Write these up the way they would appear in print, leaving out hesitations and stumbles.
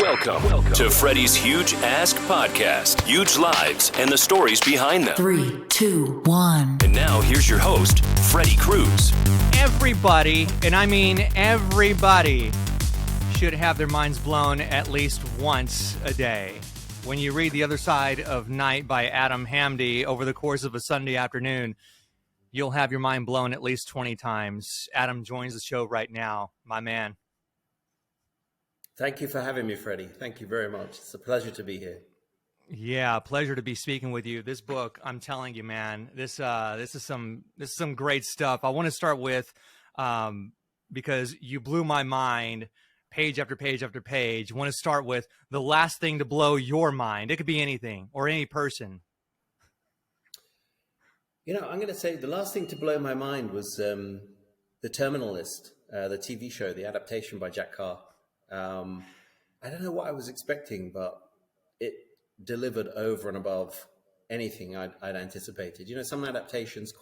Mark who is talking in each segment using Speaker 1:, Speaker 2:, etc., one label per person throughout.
Speaker 1: Welcome to Freddie's Huge Ask Podcast. Huge lives and the stories behind them.
Speaker 2: 3, 2, 1.
Speaker 1: And now here's your host, Freddie Cruz.
Speaker 3: Everybody, and I mean everybody, should have their minds blown at least once a day. When you read The Other Side of Night by Adam Hamdy over the course of a Sunday afternoon, you'll have your mind blown at least 20 times. Adam joins the show right now, my man.
Speaker 4: Thank you for having me, Freddie. Thank you very much. It's a pleasure to be here.
Speaker 3: Yeah, pleasure to be speaking with you. This book, I'm telling you, man, this is some great stuff. I want to start with because you blew my mind page after page after page. I want to start with the last thing to blow your mind. It could be anything or any person.
Speaker 4: You know, I'm going to say the last thing to blow my mind was The Terminal List, the TV show, the adaptation by Jack Carr. I don't know what I was expecting, but it delivered over and above anything I'd anticipated. You know, some adaptations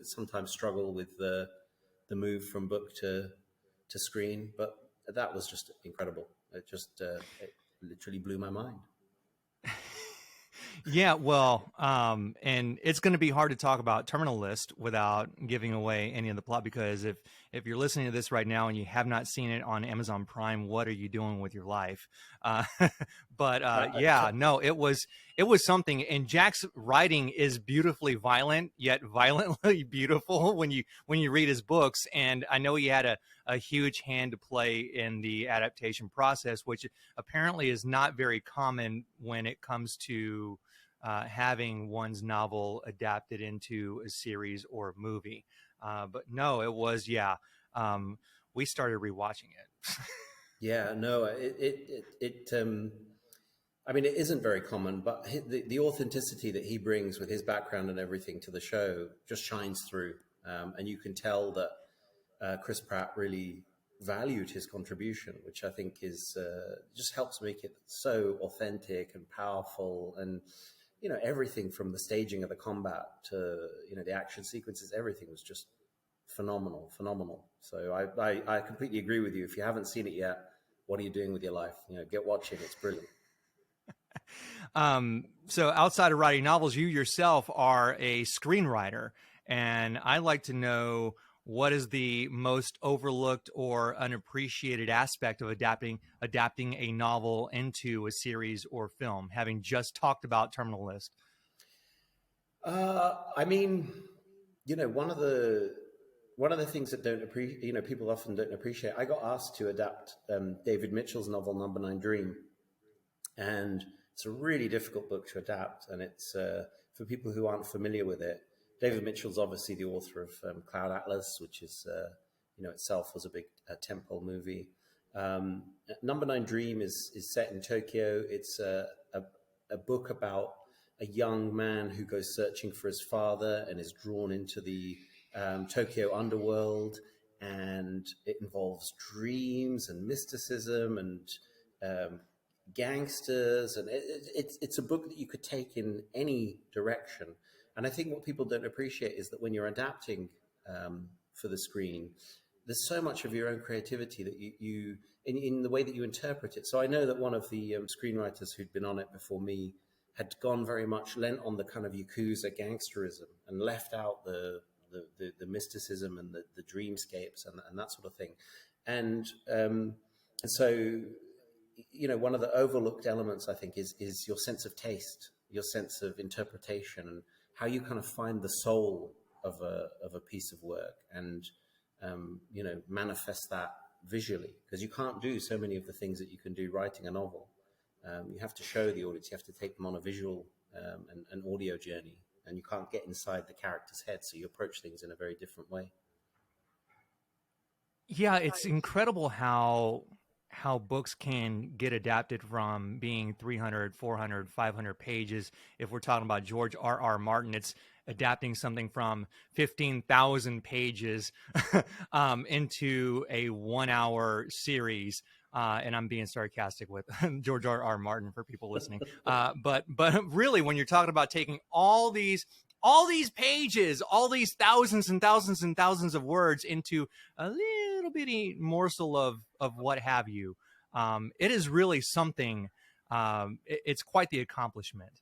Speaker 4: sometimes struggle with the move from book to screen, but that was just incredible. It literally blew my mind.
Speaker 3: Yeah, well, and it's going to be hard to talk about Terminal List without giving away any of the plot, because if you're listening to this right now and you have not seen it on Amazon Prime, what are you doing with your life? Yeah, no, it was something. And Jack's writing is beautifully violent, yet violently beautiful when you read his books. And I know he had a huge hand to play in the adaptation process, which apparently is not very common when it comes to having one's novel adapted into a series or a movie. But no, it was, we started rewatching it.
Speaker 4: Yeah, no, I mean, it isn't very common, but the authenticity that he brings with his background and everything to the show just shines through. And you can tell that Chris Pratt really valued his contribution, which I think is just helps make it so authentic and powerful. And, you know, everything from the staging of the combat to, you know, the action sequences, everything was just phenomenal. So I completely agree with you. If you haven't seen it yet, what are you doing with your life? You know, get watching. It's brilliant.
Speaker 3: So outside of writing novels, you yourself are a screenwriter, and I'd like to know, what is the most overlooked or unappreciated aspect of adapting a novel into a series or film, having just talked about Terminal List?
Speaker 4: I mean, you know, one of the things that people often don't appreciate. I got asked to adapt David Mitchell's novel Number 9 Dream, and it's a really difficult book to adapt. And it's for people who aren't familiar with it. David Mitchell's obviously the author of Cloud Atlas, which is, itself was a big tentpole movie. Number 9 Dream is set in Tokyo. It's a book about a young man who goes searching for his father and is drawn into the Tokyo underworld, and it involves dreams and mysticism and gangsters, and it's a book that you could take in any direction. And I think what people don't appreciate is that when you're adapting for the screen, there's so much of your own creativity that you in the way that you interpret it. So I know that one of the screenwriters who'd been on it before me had gone very much lent on the kind of Yakuza gangsterism and left out the mysticism and the dreamscapes and that sort of thing. And so, you know, one of the overlooked elements, I think, is your sense of taste, your sense of interpretation, and how you kind of find the soul of a piece of work and, you know, manifest that visually, because you can't do so many of the things that you can do writing a novel. You have to show the audience, you have to take them on a visual and audio journey, and you can't get inside the character's head, so you approach things in a very different way.
Speaker 3: Yeah, it's incredible how books can get adapted from being 300, 400, 500 pages. If we're talking about George R.R. Martin, it's adapting something from 15,000 pages into a 1-hour series. And I'm being sarcastic with George R.R. Martin for people listening. But really, when you're talking about taking all these pages, all these thousands and thousands and thousands of words into a little bitty morsel of what have you, it is really something. It's quite the accomplishment.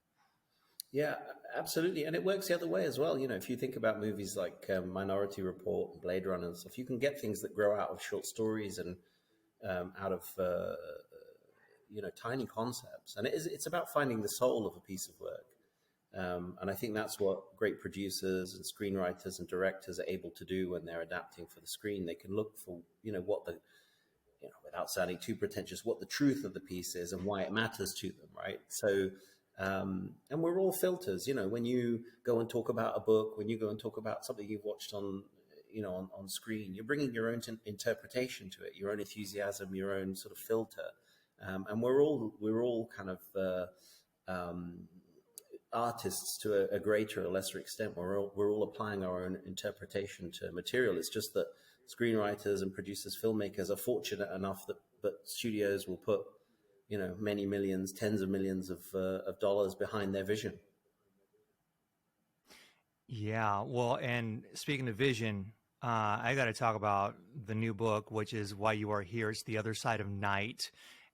Speaker 4: Yeah, absolutely. And it works the other way as well. If you think about movies like Minority Report and Blade Runner and stuff, you can get things that grow out of short stories and out of, tiny concepts. And it's about finding the soul of a piece of work. And I think that's what great producers and screenwriters and directors are able to do when they're adapting for the screen. They can look for, what the, without sounding too pretentious, what the truth of the piece is and why it matters to them, right? So, and we're all filters, when you go and talk about a book, when you go and talk about something you've watched on, on screen, you're bringing your own interpretation to it, your own enthusiasm, your own sort of filter. And we're all kind of artists to a greater or lesser extent. We're all applying our own interpretation to material. It's just that screenwriters and producers, filmmakers are fortunate enough that studios will put, many millions, tens of millions of dollars behind their vision.
Speaker 3: Yeah, well, and speaking of vision, I got to talk about the new book, which is Why You Are Here. It's The Other Side of Night,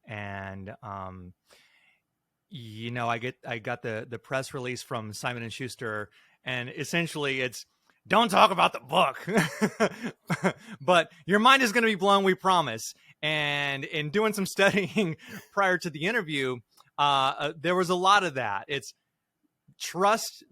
Speaker 3: and I got the press release from Simon and Schuster, and essentially it's don't talk about the book, but your mind is going to be blown, we promise. And in doing some studying prior to the interview, there was a lot of that. It's trust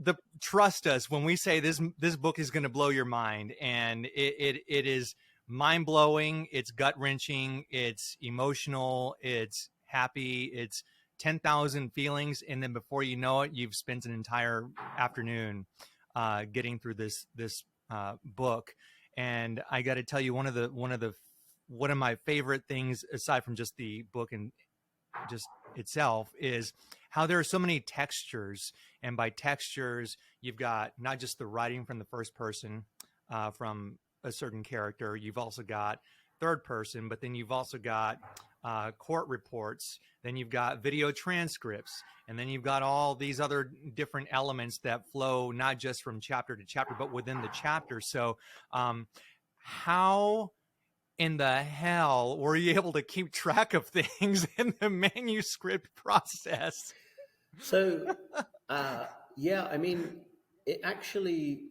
Speaker 3: us when we say this book is going to blow your mind, and it is mind blowing. It's gut wrenching. It's emotional. It's happy. It's 10,000 feelings, and then before you know it, you've spent an entire afternoon getting through this book. And I got to tell you, one of my favorite things, aside from just the book and just itself, is how there are so many textures. And by textures, you've got not just the writing from the first person from a certain character, you've also got third person, but then you've also got court reports, then you've got video transcripts, and then you've got all these other different elements that flow not just from chapter to chapter, but within the chapter. So how in the hell were you able to keep track of things in the manuscript process?
Speaker 4: So, yeah, I mean, it actually,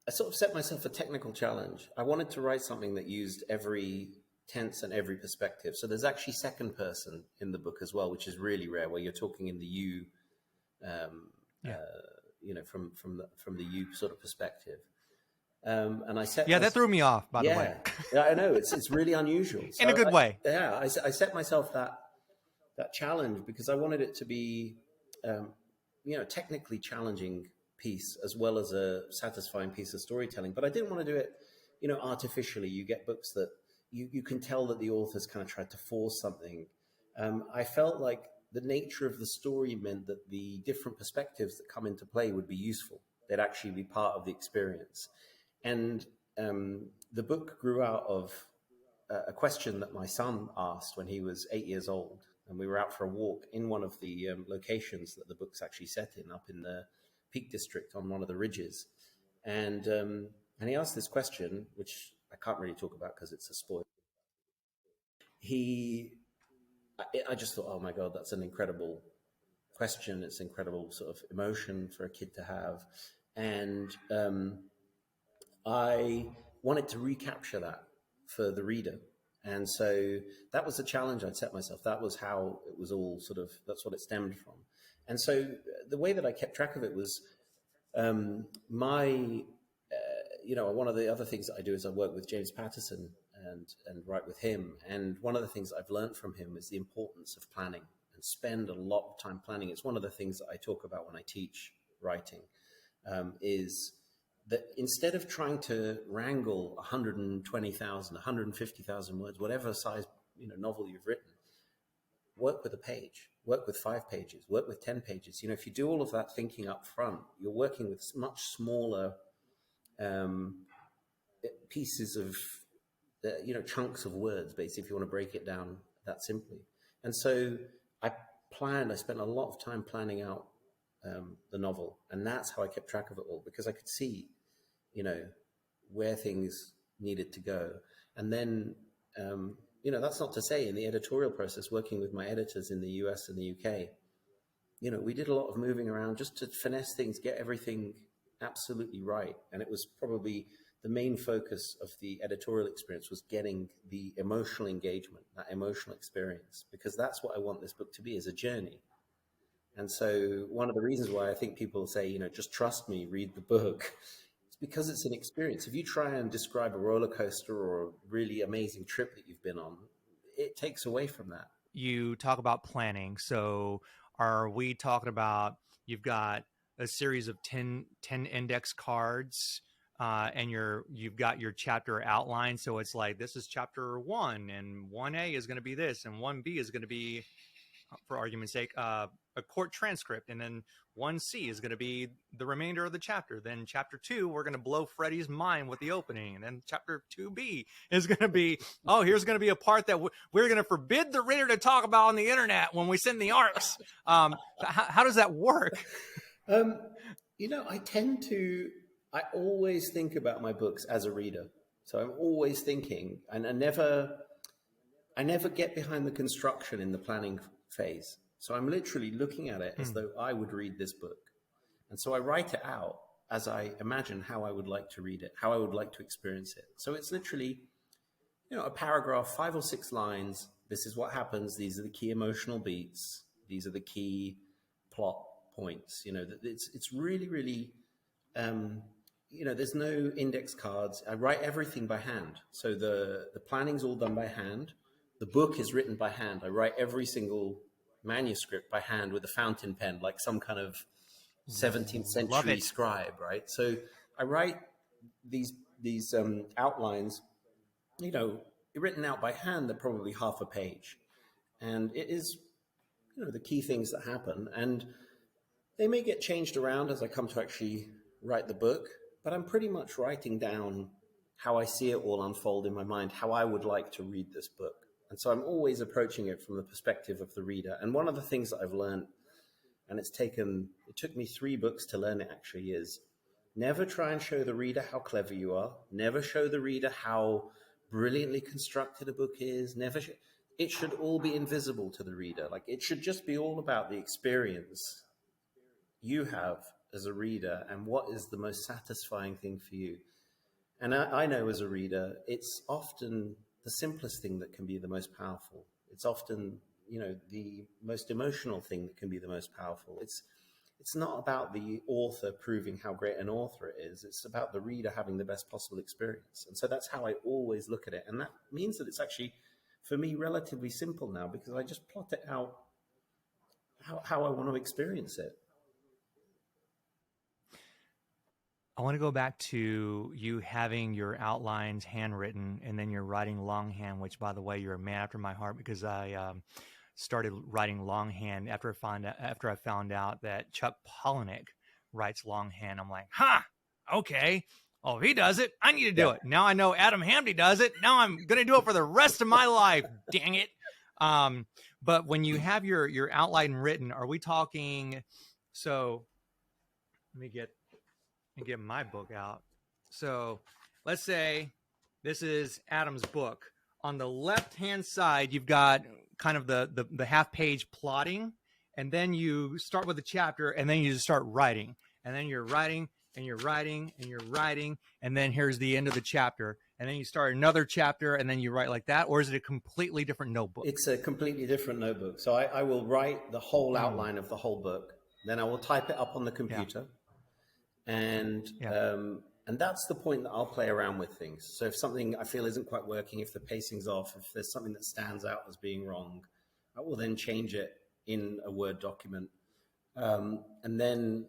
Speaker 4: I sort of set myself a technical challenge. I wanted to write something that used every tense and every perspective. So there's actually second person in the book as well, which is really rare, where you're talking in the you, from the you sort of perspective. And I set
Speaker 3: that threw me off, by the way.
Speaker 4: Yeah, I know it's really unusual. So
Speaker 3: in a good way.
Speaker 4: Yeah, I set myself that challenge because I wanted it to be, technically challenging piece as well as a satisfying piece of storytelling. But I didn't want to do it, artificially. You get books that you can tell that the author's kind of tried to force something. I felt like the nature of the story meant that the different perspectives that come into play would be useful. They'd actually be part of the experience. And the book grew out of a question that my son asked when he was 8 years old. And we were out for a walk in one of the locations that the book's actually set in, up in the Peak District on one of the ridges. And he asked this question, which I can't really talk about because it's a spoiler. I just thought, oh my God, that's an incredible question. It's incredible sort of emotion for a kid to have. And I wanted to recapture that for the reader. And so that was the challenge I'd set myself. That was how it was all sort of, that's what it stemmed from. And so the way that I kept track of it was one of the other things that I do is I work with James Patterson and write with him. And one of the things I've learned from him is the importance of planning and spend a lot of time planning. It's one of the things that I talk about when I teach writing, is that instead of trying to wrangle 120,000, 150,000 words, whatever size novel you've written, work with a page, work with 5 pages, work with 10 pages. If you do all of that thinking up front, you're working with much smaller pieces of, chunks of words, basically, if you want to break it down that simply. And so I spent a lot of time planning out the novel, and that's how I kept track of it all, because I could see where things needed to go. And then, that's not to say in the editorial process, working with my editors in the US and the UK, we did a lot of moving around just to finesse things, get everything absolutely right. And it was probably the main focus of the editorial experience was getting the emotional engagement, that emotional experience, because that's what I want this book to be, is a journey. And so one of the reasons why I think people say, just trust me, read the book, it's because it's an experience. If you try and describe a roller coaster or a really amazing trip that you've been on, it takes away from that.
Speaker 3: You talk about planning. So are we talking about, you've got a series of 10 index cards, and you've got your chapter outline. So it's like, this is chapter 1, and 1A is going to be this, and 1B is going to be, for argument's sake, a court transcript, and then 1C is going to be the remainder of the chapter. Then chapter 2, we're going to blow Freddie's mind with the opening, and then chapter 2B is going to be, here's going to be a part that we're going to forbid the reader to talk about on the internet when we send the arcs. How does that work?
Speaker 4: I always think about my books as a reader. So I'm always thinking, and I never get behind the construction in the planning phase. So I'm literally looking at it as though I would read this book. And so I write it out as I imagine how I would like to read it, how I would like to experience it. So it's literally, a paragraph, 5 or 6 lines. This is what happens. These are the key emotional beats. These are the key plot points. It's really, really, there's no index cards. I write everything by hand. So the planning's all done by hand. The book is written by hand. I write every single manuscript by hand with a fountain pen, like some kind of 17th century scribe, right? So I write these outlines, written out by hand. They're probably half a page. And it is, the key things that happen. And they may get changed around as I come to actually write the book, but I'm pretty much writing down how I see it all unfold in my mind, how I would like to read this book. And so I'm always approaching it from the perspective of the reader. And one of the things that I've learned, and it took me 3 books to learn it actually, is never try and show the reader how clever you are. Never show the reader how brilliantly constructed a book is. It should all be invisible to the reader. Like, it should just be all about the experience you have as a reader and what is the most satisfying thing for you. And I know as a reader, it's often the simplest thing that can be the most powerful. It's often, the most emotional thing that can be the most powerful. It's not about the author proving how great an author it is. It's about the reader having the best possible experience. And so that's how I always look at it. And that means that it's actually, for me, relatively simple now, because I just plot it out how I want to experience it.
Speaker 3: I want to go back to you having your outlines handwritten, and then you're writing longhand, which, by the way, you're a man after my heart, because I started writing longhand after I found out that Chuck Palahniuk writes longhand. I'm like, okay. Oh, if he does it, I need to do it. Now I know Adam Hamdy does it. Now I'm going to do it for the rest of my life. Dang it. But when you have your outline written, are we talking? So let me get my book out. So let's say this is Adam's book. On the left-hand side, you've got kind of the half-page plotting, and then you start with a chapter, and then you just start writing. And then you're writing, and you're writing, and you're writing, and then here's the end of the chapter. And then you start another chapter, and then you write like that? Or is it a completely different notebook?
Speaker 4: It's a completely different notebook. So I will write the whole outline of the whole book. Then I will type it up on the computer. Yeah. And that's the point that I'll play around with things. So if something I feel isn't quite working, if the pacing's off, if there's something that stands out as being wrong, I will then change it in a Word document, and then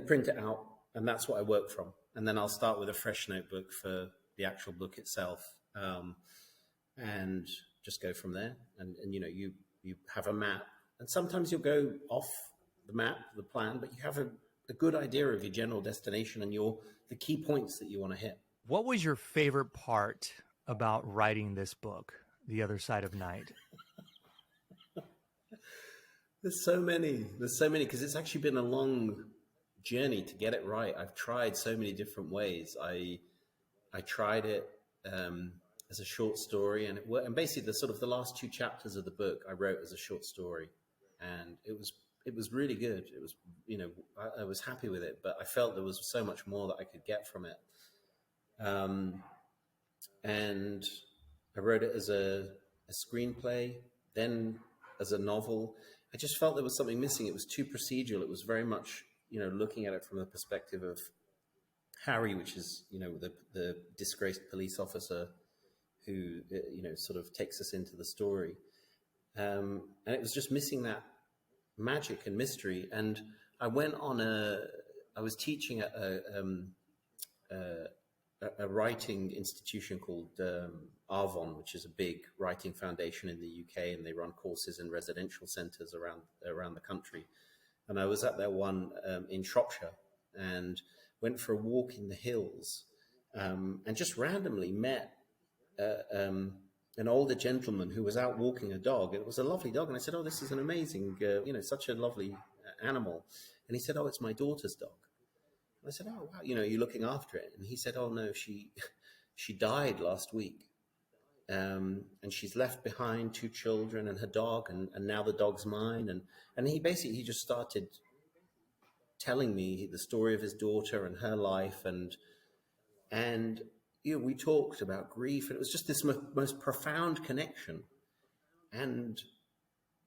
Speaker 4: print it out. And that's what I work from. And then I'll start with a fresh notebook for the actual book itself, and just go from there. And you have a map, and sometimes you'll go off the map, the plan, but you have a good idea of your general destination and the key points that you want to hit.
Speaker 3: What was your favorite part about writing this book, The Other Side of Night?
Speaker 4: There's so many, because it's actually been a long journey to get it right. I've tried so many different ways. I tried it as a short story, and and basically the last 2 chapters of the book I wrote as a short story, and it was really good. It was, I was happy with it, but I felt there was so much more that I could get from it. And I wrote it as a screenplay, then as a novel. I just felt there was something missing. It was too procedural. It was very much, looking at it from the perspective of Harry, which is, the disgraced police officer who, sort of takes us into the story. And it was just missing that magic and mystery. And I was teaching at a writing institution called Arvon, which is a big writing foundation in the UK, and they run courses in residential centres around the country. And I was at their one in Shropshire, and went for a walk in the hills, and just randomly met an older gentleman who was out walking a dog. It was a lovely dog, and I said, "Oh, this is an amazing, such a lovely animal." And he said, "Oh, it's my daughter's dog." I said, "Oh, wow, you're looking after it." And he said, "Oh, no, she died last week. And she's left behind 2 children and her dog, and now the dog's mine." And he just started telling me the story of his daughter and her life. And we talked about grief, and it was just this most profound connection. And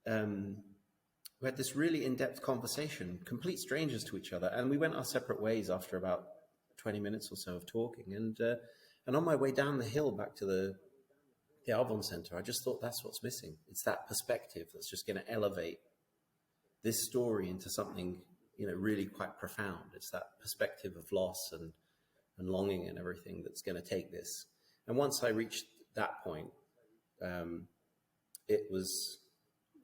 Speaker 4: we had this really in-depth conversation, complete strangers to each other. And we went our separate ways after about 20 minutes or so of talking. And on my way down the hill back to the Arvon Centre, I just thought that's what's missing. It's that perspective that's just going to elevate this story into something, really quite profound. It's that perspective of loss and longing and everything that's going to take this. And once I reached that point, it was,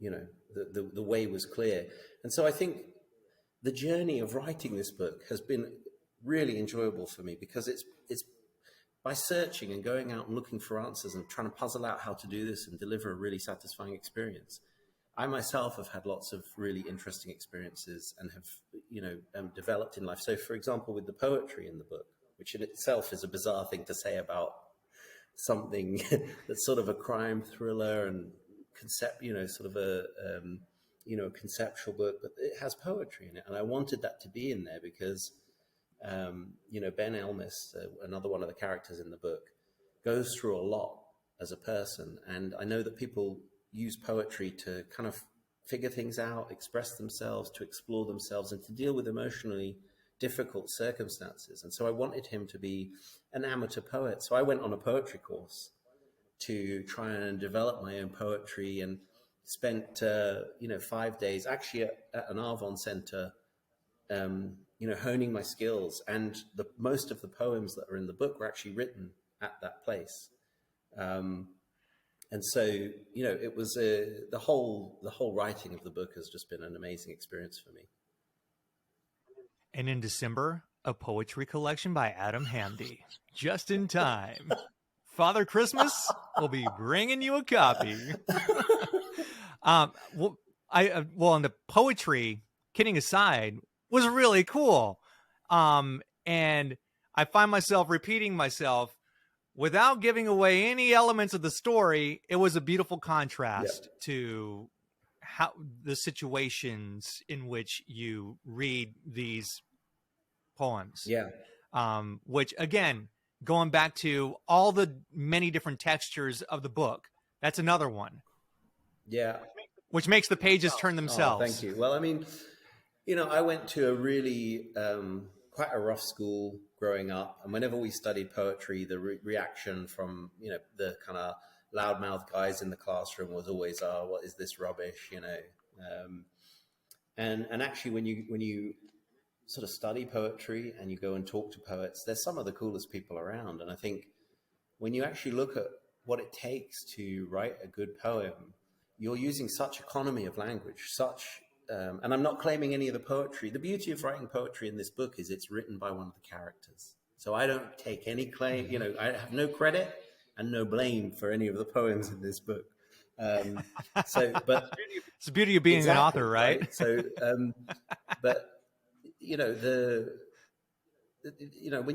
Speaker 4: the way was clear. And so I think the journey of writing this book has been really enjoyable for me, because it's by searching and going out and looking for answers and trying to puzzle out how to do this and deliver a really satisfying experience. I myself have had lots of really interesting experiences and have, developed in life. So, for example, with the poetry in the book, which in itself is a bizarre thing to say about something that's sort of a crime thriller and sort of a conceptual book, but it has poetry in it. And I wanted that to be in there because, Ben Elmis, another one of the characters in the book, goes through a lot as a person. And I know that people use poetry to kind of figure things out, express themselves, to explore themselves, and to deal with emotionally difficult circumstances. And so I wanted him to be an amateur poet. So I went on a poetry course to try and develop my own poetry, and spent 5 days actually at an Arvon Centre, honing my skills. And most of the poems that are in the book were actually written at that place. And so, it was the whole writing of the book has just been an amazing experience for me.
Speaker 3: And in December, a poetry collection by Adam Hamdy, just in time. Father Christmas will be bringing you a copy. And the poetry, kidding aside, was really cool. And I find myself repeating myself without giving away any elements of the story. It was a beautiful contrast to how the situations in which you read these poems.
Speaker 4: Yeah.
Speaker 3: Which, again, going back to all the many different textures of the book, that's another one.
Speaker 4: Yeah.
Speaker 3: Which makes the pages turn themselves.
Speaker 4: Oh, thank you. Well, I mean, I went to a really quite a rough school growing up, and whenever we studied poetry, the reaction from the kind of loudmouth guys in the classroom was always, "Oh, what is this rubbish?" And actually, when you sort of study poetry and you go and talk to poets, they're some of the coolest people around. And I think when you actually look at what it takes to write a good poem, you're using such economy of language, and I'm not claiming any of the poetry. The beauty of writing poetry in this book is it's written by one of the characters. So I don't take any claim, I have no credit and no blame for any of the poems in this book. But
Speaker 3: it's the beauty of being an author, right?
Speaker 4: So, but when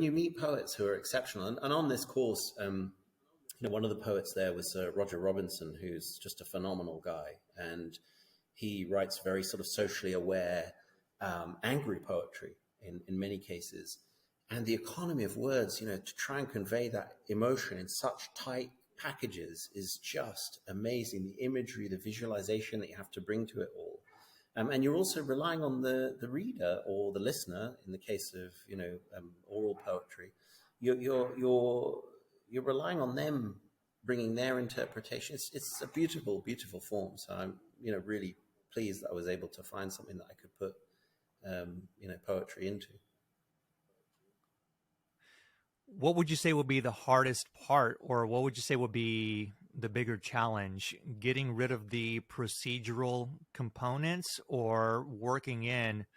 Speaker 4: you meet poets who are exceptional, and on this course, one of the poets there was Roger Robinson, who's just a phenomenal guy. And he writes very sort of socially aware, angry poetry in many cases. And the economy of words, to try and convey that emotion in such tight packages is just amazing. The imagery, the visualization that you have to bring to it all. And you're also relying on the reader or the listener in the case of, oral poetry. You're relying on them bringing their interpretation. It's a beautiful, beautiful form. So I'm, really pleased that I was able to find something that I could put, poetry into.
Speaker 3: What would you say would be the hardest part, or what would you say would be the bigger challenge? Getting rid of the procedural components, or working in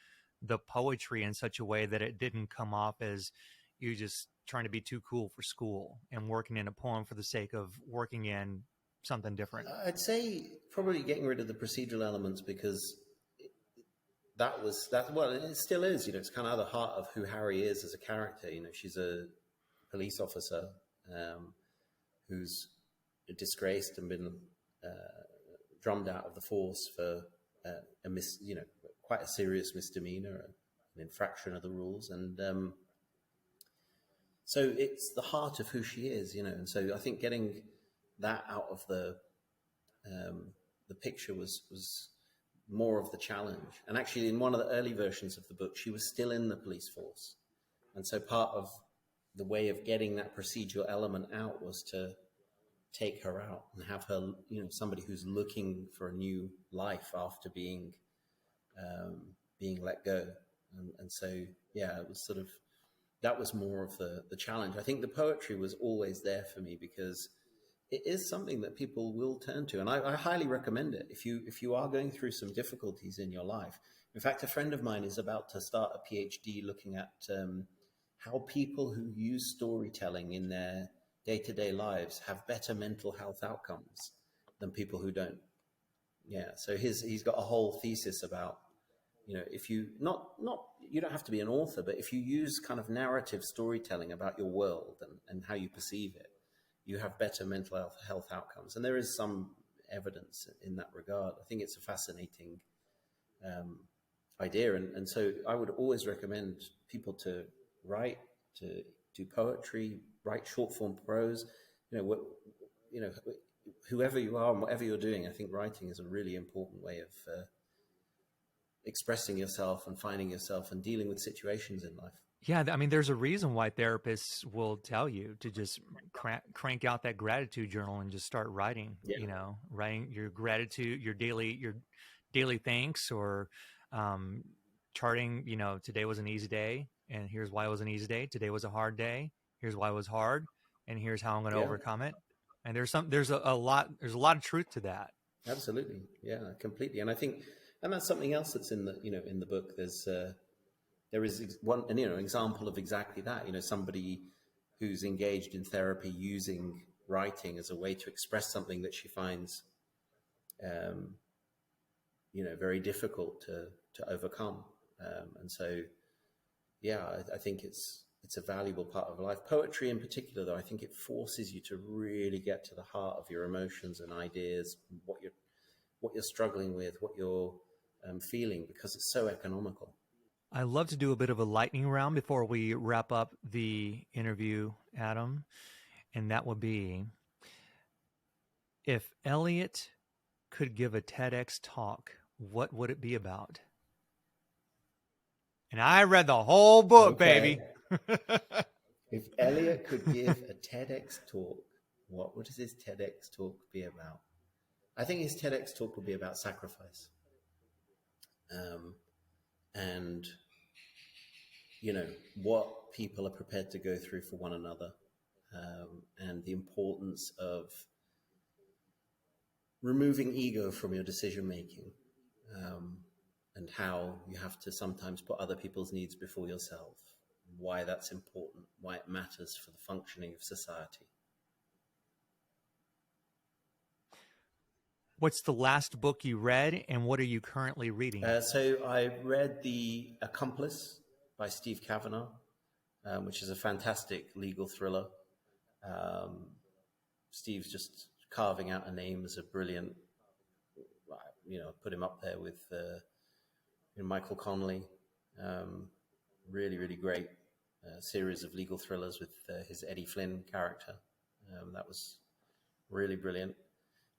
Speaker 3: the poetry in such a way that it didn't come off as you just trying to be too cool for school and working in a poem for the sake of working in something different?
Speaker 4: I'd say probably getting rid of the procedural elements, because well, it still is, it's kind of the heart of who Harry is as a character. She's a police officer who's disgraced and been drummed out of the force for quite a serious misdemeanor, an infraction of the rules. And so it's the heart of who she is, and so I think getting that out of the picture was more of the challenge. And actually, in one of the early versions of the book, she was still in the police force. And so part of the way of getting that procedural element out was to take her out and have her, somebody who's looking for a new life after being let go. And so, yeah, it was sort of, that was more of the challenge. I think the poetry was always there for me because it is something that people will turn to. And I highly recommend it if you are going through some difficulties in your life. In fact, a friend of mine is about to start a PhD looking at how people who use storytelling in their day-to-day lives have better mental health outcomes than people who don't. Yeah, so he's got a whole thesis about, if you you don't have to be an author, but if you use kind of narrative storytelling about your world and how you perceive it, you have better mental health outcomes. And there is some evidence in that regard. I think it's a fascinating idea. And so I would always recommend people to write, to do poetry, write short form prose, whoever you are and whatever you're doing. I think writing is a really important way of expressing yourself and finding yourself and dealing with situations in life.
Speaker 3: Yeah, I mean, there's a reason why therapists will tell you to just crank out that gratitude journal and just start writing.
Speaker 4: Yeah.
Speaker 3: Writing your gratitude, your daily thanks, or charting. Today was an easy day, and here's why it was an easy day. Today was a hard day. Here's why it was hard, and here's how I'm going to overcome it. And there's a lot of truth to that.
Speaker 4: Absolutely, yeah, completely. And I think, and that's something else that's in the book. There is one, example of exactly that. Somebody who's engaged in therapy using writing as a way to express something that she finds, very difficult to overcome. And so, yeah, I think it's a valuable part of life. Poetry in particular, though, I think it forces you to really get to the heart of your emotions and ideas, what you're struggling with, what you're feeling, because it's so economical.
Speaker 3: I love to do a bit of a lightning round before we wrap up the interview, Adam. And that would be, if Elliot could give a TEDx talk, what would it be about? And I read the whole book, baby.
Speaker 4: If Elliot could give a TEDx talk, what would his TEDx talk be about? I think his TEDx talk would be about sacrifice. And what people are prepared to go through for one another, and the importance of removing ego from your decision making, and how you have to sometimes put other people's needs before yourself, why that's important, why it matters for the functioning of society.
Speaker 3: What's the last book you read, and what are you currently reading?
Speaker 4: So I read The Accomplice by Steve Kavanaugh, which is a fantastic legal thriller. Steve's just carving out a name as a brilliant, put him up there with Michael Connelly. Really, really great series of legal thrillers with his Eddie Flynn character. That was really brilliant.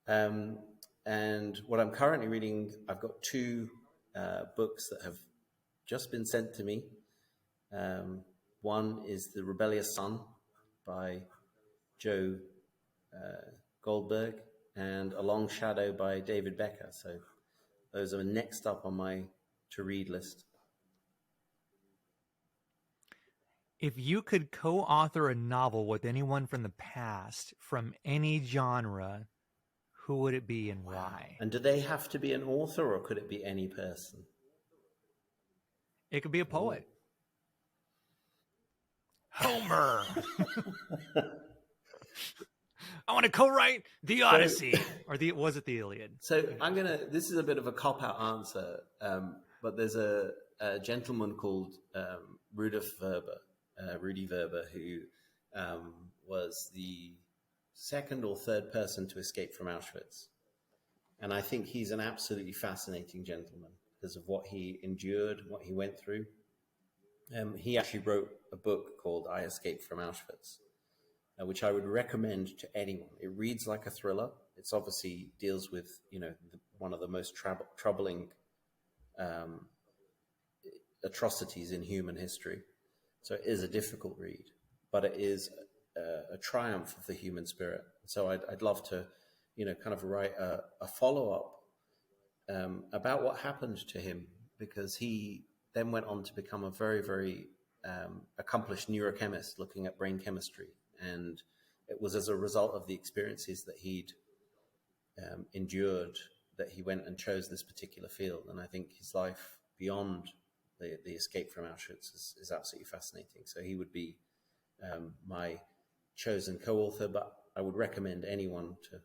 Speaker 4: And what I'm currently reading, I've got two books that have just been sent to me. One is The Rebellious Son by Joe Goldberg, and A Long Shadow by David Becker. So those are next up on my to-read list.
Speaker 3: If you could co-author a novel with anyone from the past, from any genre, who would it be and why?
Speaker 4: And do they have to be an author, or could it be any person?
Speaker 3: It could be a poet. Homer. I want to co-write the Odyssey, was it the Iliad?
Speaker 4: So this is a bit of a cop-out answer, but there's a gentleman called Rudy Verber, who was the second or third person to escape from Auschwitz. And I think he's an absolutely fascinating gentleman because of what he endured, what he went through. He actually wrote a book called I Escaped from Auschwitz, which I would recommend to anyone. It reads like a thriller. It's obviously deals with, one of the most troubling atrocities in human history. So it is a difficult read, but it is a triumph of the human spirit. So I'd love to, kind of write a follow-up about what happened to him, because he then went on to become a very, very accomplished neurochemist looking at brain chemistry. And it was as a result of the experiences that he'd endured that he went and chose this particular field. And I think his life beyond the escape from Auschwitz is absolutely fascinating. So he would be my chosen co-author, but I would recommend anyone to,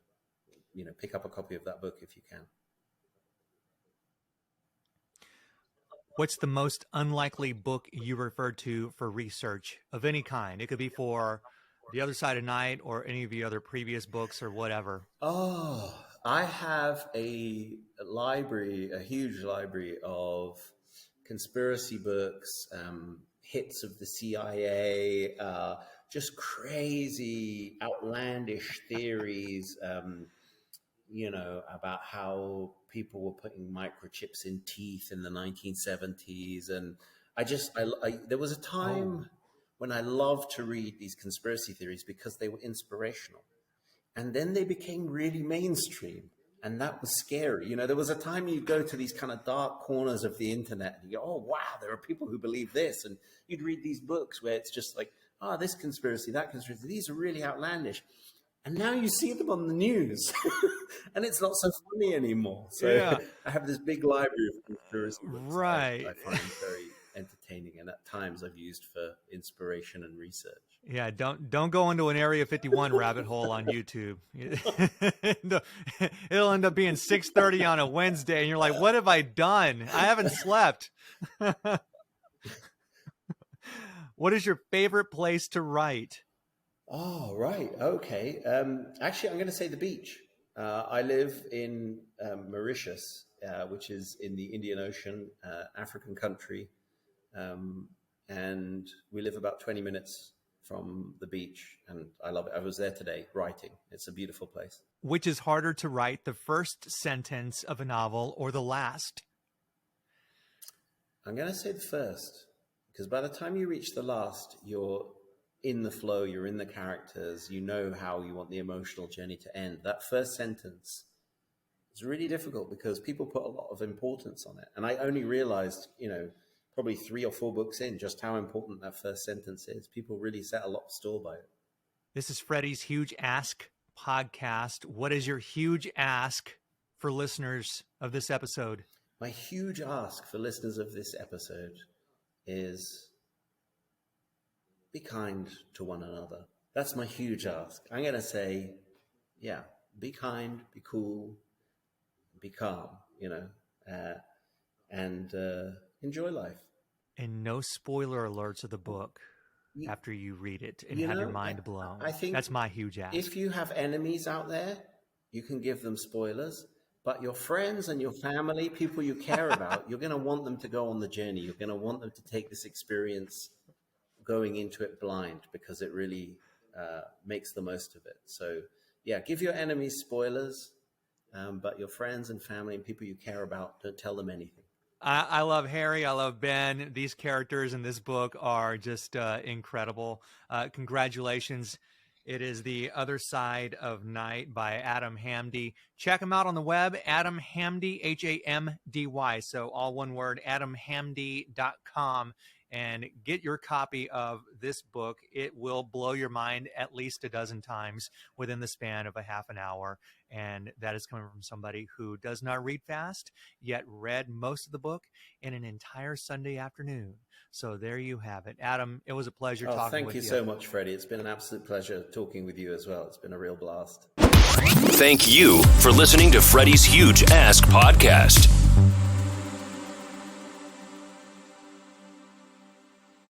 Speaker 4: pick up a copy of that book if you can.
Speaker 3: What's the most unlikely book you referred to for research of any kind? It could be for The Other Side of Night or any of the other previous books or whatever.
Speaker 4: Oh, I have a huge library of conspiracy books, hits of the CIA, just crazy, outlandish theories, about how people were putting microchips in teeth in the 1970s. And there was a time when I loved to read these conspiracy theories because they were inspirational. And then they became really mainstream. And that was scary. There was a time you'd go to these kind of dark corners of the internet and you go, oh, wow, there are people who believe this. And you'd read these books where it's just like, this conspiracy, that conspiracy. These are really outlandish. And now you see them on the news and it's not so funny anymore. So yeah. I have this big library of conspiracy books
Speaker 3: right.
Speaker 4: I find very entertaining, and at times I've used for inspiration and research.
Speaker 3: Yeah, don't go into an Area 51 rabbit hole on YouTube. It'll end up being 6:30 on a Wednesday, and you're like, "What have I done? I haven't slept." What is your favorite place to write?
Speaker 4: Oh, right. Okay. Actually, I'm going to say the beach. I live in Mauritius, which is in the Indian Ocean, African country. And we live about 20 minutes from the beach, and I love it. I was there today writing. It's a beautiful place.
Speaker 3: Which is harder to write, the first sentence of a novel or the last?
Speaker 4: I'm going to say the first, because by the time you reach the last, you're in the flow, you're in the characters, you know how you want the emotional journey to end. That first sentence is really difficult because people put a lot of importance on it. And I only realized, probably 3 or 4 books in, just how important that first sentence is. People really set a lot of store by it.
Speaker 3: This is Freddie's Huge Ask podcast. What is your huge ask for listeners of this episode?
Speaker 4: My huge ask for listeners of this episode is be kind to one another. That's my huge ask. I'm going to say, be kind, be cool, be calm, and enjoy life.
Speaker 3: And no spoiler alerts of the book. after you read it and have your mind blown.
Speaker 4: I think
Speaker 3: that's my huge ask.
Speaker 4: If you have enemies out there, you can give them spoilers, but your friends and your family, people you care about, you're going to want them to go on the journey. You're going to want them to take this experience going into it blind, because it really makes the most of it. So yeah, give your enemies spoilers, but your friends and family and people you care about, don't tell them anything.
Speaker 3: I love Harry. I love Ben. These characters in this book are just incredible. Congratulations. It is The Other Side of Night by Adam Hamdy. Check him out on the web, Adam Hamdy, Hamdy. So all one word, adamhamdy.com. And get your copy of this book. It will blow your mind at least a dozen times within the span of a half an hour. And that is coming from somebody who does not read fast, yet read most of the book in an entire Sunday afternoon. So there you have it. Adam, it was a pleasure talking with you.
Speaker 4: Thank you so much, Freddie. It's been an absolute pleasure talking with you as well. It's been a real blast.
Speaker 1: Thank you for listening to Freddie's Huge Ask podcast.